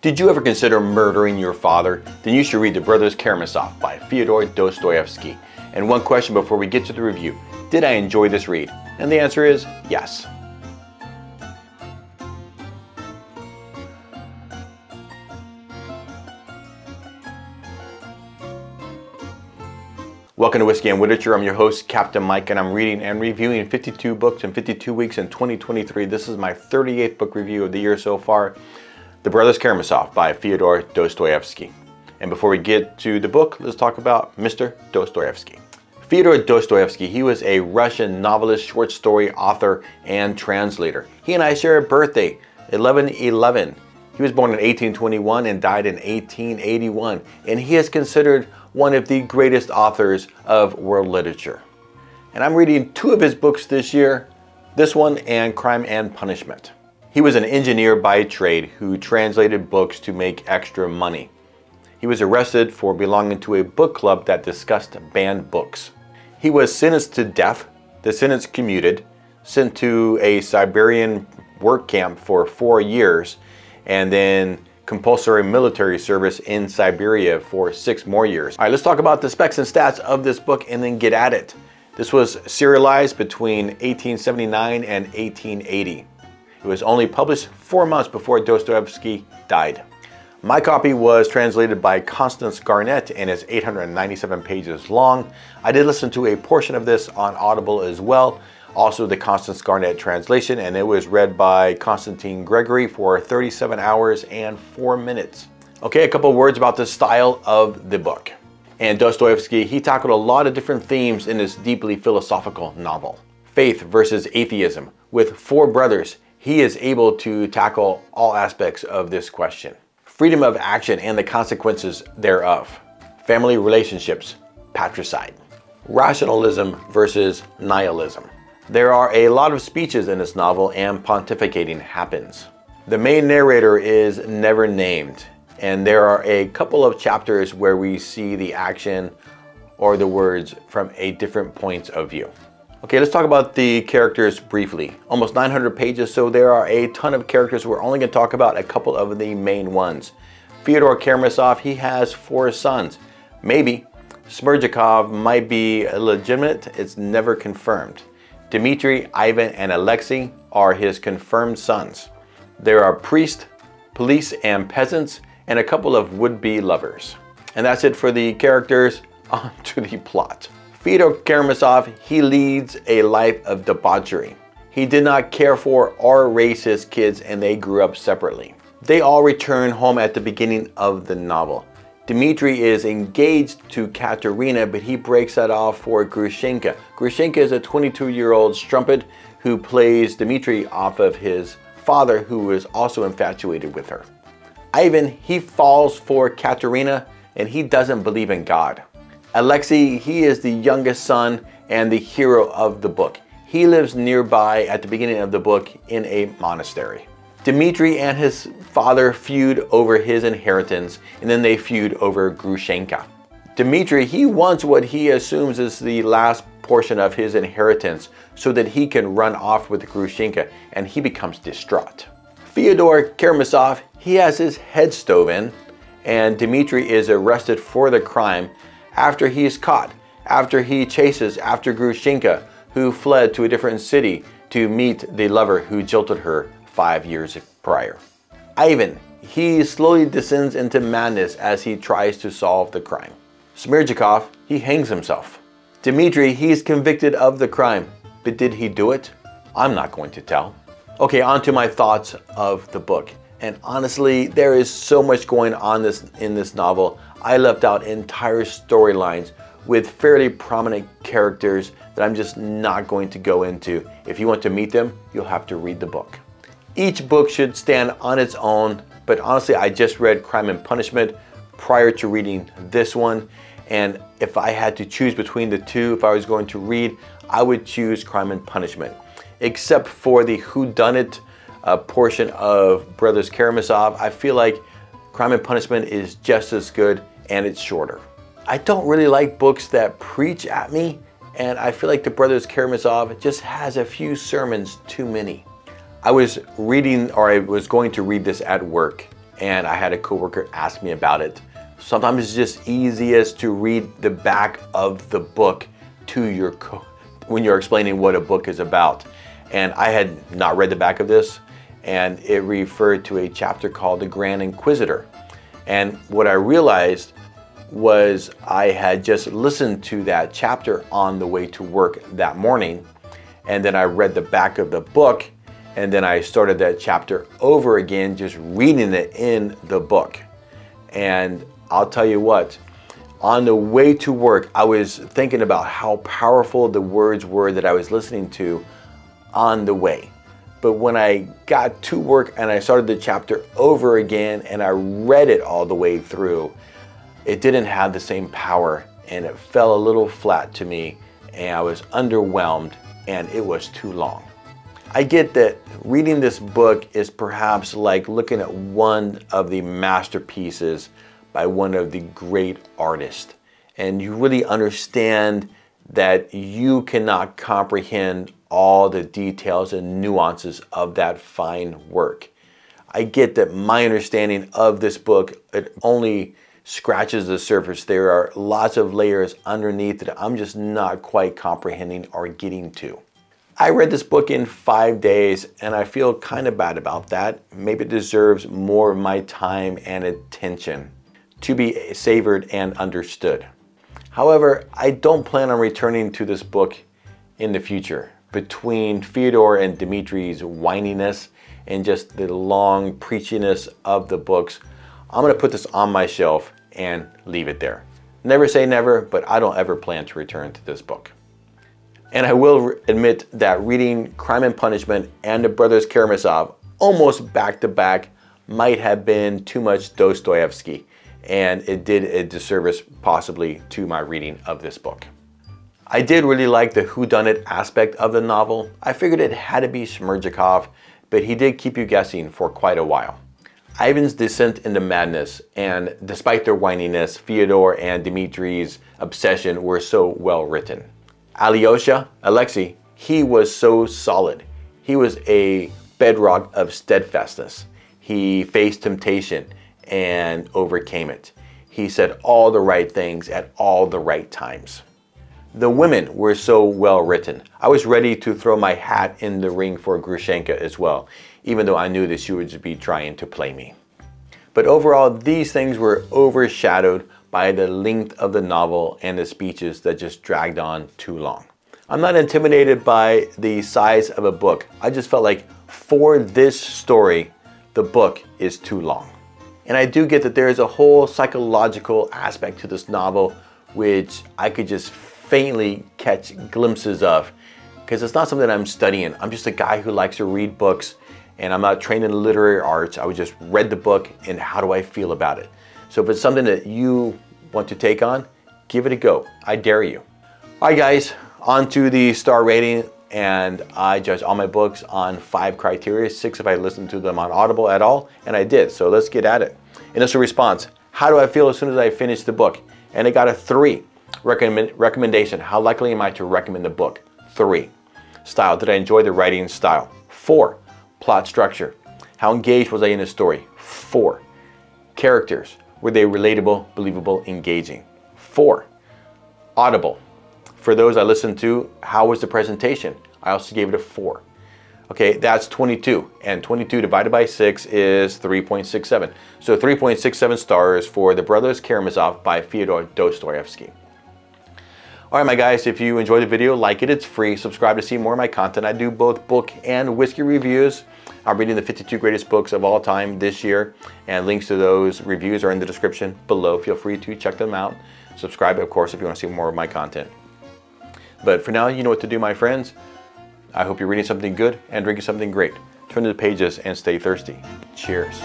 Did you ever consider murdering your father? Then you should read The Brothers Karamazov by Fyodor Dostoyevsky. And one question before we get to the review: did I enjoy this read? And the answer is yes. Welcome to Whiskey and Literature. I'm your host, Captain Mike, and I'm reading and reviewing 52 books in 52 weeks in 2023. This is my 38th book review of the year so far, The Brothers Karamazov by Fyodor Dostoyevsky. And before we get to the book, let's talk about Mr. Dostoyevsky. Fyodor Dostoyevsky, he was a Russian novelist, short story author, and translator. He and I share a birthday, 11/11. He was born in 1821 and died in 1881, and he is considered one of the greatest authors of world literature. And I'm reading two of his books this year, this one and Crime and Punishment. He was an engineer by trade who translated books to make extra money. He was arrested for belonging to a book club that discussed banned books. He was sentenced to death, the sentence commuted, sent to a Siberian work camp for 4 years, and then compulsory military service in Siberia for 6 more years. All right, let's talk about the specs and stats of this book and then get at it. This was serialized between 1879 and 1880. It was only published 4 months before Dostoevsky died. My copy was translated by Constance Garnett and is 897 pages long. I did listen to a portion of this on Audible as well, also the Constance Garnett translation, and it was read by Constantine Gregory for 37 hours and 4 minutes. Okay, a couple words about the style of the book. And Dostoevsky, he tackled a lot of different themes in this deeply philosophical novel. Faith versus atheism. With 4 brothers, he is able to tackle all aspects of this question. Freedom of action and the consequences thereof. Family relationships, patricide. Rationalism versus nihilism. There are a lot of speeches in this novel and pontificating happens. The main narrator is never named, and there are a couple of chapters where we see the action or the words from a different point of view. Okay, let's talk about the characters briefly. Almost 900 pages, so there are a ton of characters. We're only going to talk about a couple of the main ones. Fyodor Karamazov, he has 4 sons. Maybe Smerdyakov might be illegitimate, it's never confirmed. Dmitri, Ivan, and Alexei are his confirmed sons. There are priests, police, and peasants, and a couple of would-be lovers. And that's it for the characters. On to the plot. Fyodor Karamazov, he leads a life of debauchery. He did not care for or raise his kids, and they grew up separately. They all return home at the beginning of the novel. Dmitri is engaged to Katerina, but he breaks that off for Grushenka. Grushenka is a 22-year-old strumpet who plays Dmitri off of his father, who is also infatuated with her. Ivan, he falls for Katerina, and he doesn't believe in God. Alexei, he is the youngest son and the hero of the book. He lives nearby at the beginning of the book in a monastery. Dmitri and his father feud over his inheritance, and then they feud over Grushenka. Dmitri, he wants what he assumes is the last portion of his inheritance so that he can run off with Grushenka, and he becomes distraught. Fyodor Karamazov, he has his head stove in, and Dmitri is arrested for the crime after he is caught, after he chases after Grushenka, who fled to a different city to meet the lover who jilted her 5 years prior. Ivan, he slowly descends into madness as he tries to solve the crime. Smerdyakov, he hangs himself. Dmitri, he's convicted of the crime, but did he do it? I'm not going to tell. Okay, on to my thoughts of the book. And honestly, there is so much going on in this novel. I left out entire storylines with fairly prominent characters that I'm just not going to go into. If you want to meet them, you'll have to read the book. Each book should stand on its own, but honestly, I just read Crime and Punishment prior to reading this one, and if I had to choose between the two, if I was going to read, I would choose Crime and Punishment, except for the whodunit portion of Brothers Karamazov. I feel like Crime and Punishment is just as good, and it's shorter. I don't really like books that preach at me, and I feel like the Brothers Karamazov just has a few sermons too many. I was reading, or I was going to read this at work, and I had a coworker ask me about it. Sometimes it's just easiest to read the back of the book to your when you're explaining what a book is about. And I had not read the back of this, and it referred to a chapter called The Grand Inquisitor. And what I realized was I had just listened to that chapter on the way to work that morning, and then I read the back of the book, and then I started that chapter over again, just reading it in the book. And I'll tell you what, on the way to work, I was thinking about how powerful the words were that I was listening to on the way. But when I got to work and I started the chapter over again and I read it all the way through, it didn't have the same power, and it fell a little flat to me, and I was underwhelmed, and it was too long. I get that reading this book is perhaps like looking at one of the masterpieces by one of the great artists, and you really understand that you cannot comprehend all the details and nuances of that fine work. I get that my understanding of this book, it only scratches the surface. There are lots of layers underneath that I'm just not quite comprehending or getting to. I read this book in 5 days, and I feel kind of bad about that. Maybe it deserves more of my time and attention to be savored and understood. However, I don't plan on returning to this book in the future. Between Fyodor and Dmitri's whininess and just the long preachiness of the books, I'm going to put this on my shelf and leave it there. Never say never, but I don't ever plan to return to this book. And I will admit that reading Crime and Punishment and the Brothers Karamazov almost back to back might have been too much Dostoyevsky, and it did a disservice possibly to my reading of this book. I did really like the whodunit aspect of the novel. I figured it had to be Smerdyakov, but he did keep you guessing for quite a while. Ivan's descent into madness, and despite their whininess, Fyodor and Dmitri's obsession were so well written. Alyosha, Alexei, he was so solid. He was a bedrock of steadfastness. He faced temptation and overcame it. He said all the right things at all the right times. The women were so well written. I was ready to throw my hat in the ring for Grushenka as well, even though I knew that she would be trying to play me. But overall, these things were overshadowed by the length of the novel and the speeches that just dragged on too long. I'm not intimidated by the size of a book. I just felt like for this story, the book is too long. And I do get that there is a whole psychological aspect to this novel which I could just faintly catch glimpses of, because it's not something I'm studying. I'm just a guy who likes to read books, and I'm not trained in literary arts. I would just read the book and how do I feel about it. So if it's something that you want to take on, give it a go. I dare you. All right, guys, on to the star rating, and I judge all my books on 5 criteria, 6 if I listened to them on Audible at all, and I did, so let's get at it. Initial response, how do I feel as soon as I finish the book? And I got a 3. Recommendation, how likely am I to recommend the book? 3. Style, did I enjoy the writing style? 4. Plot structure, how engaged was I in the story? 4. Characters, were they relatable, believable, engaging? 4. Audible, for those I listened to, how was the presentation? I also gave it a 4. Okay, that's 22, and 22 divided by 6 is 3.67. So 3.67 stars for The Brothers Karamazov by Fyodor Dostoyevsky. All right, my guys, if you enjoyed the video, like it, it's free. Subscribe to see more of my content. I do both book and whiskey reviews. I'm reading the 52 greatest books of all time this year, and links to those reviews are in the description below. Feel free to check them out. Subscribe, of course, if you want to see more of my content. But for now, you know what to do, my friends. I hope you're reading something good and drinking something great. Turn to the pages and stay thirsty. Cheers.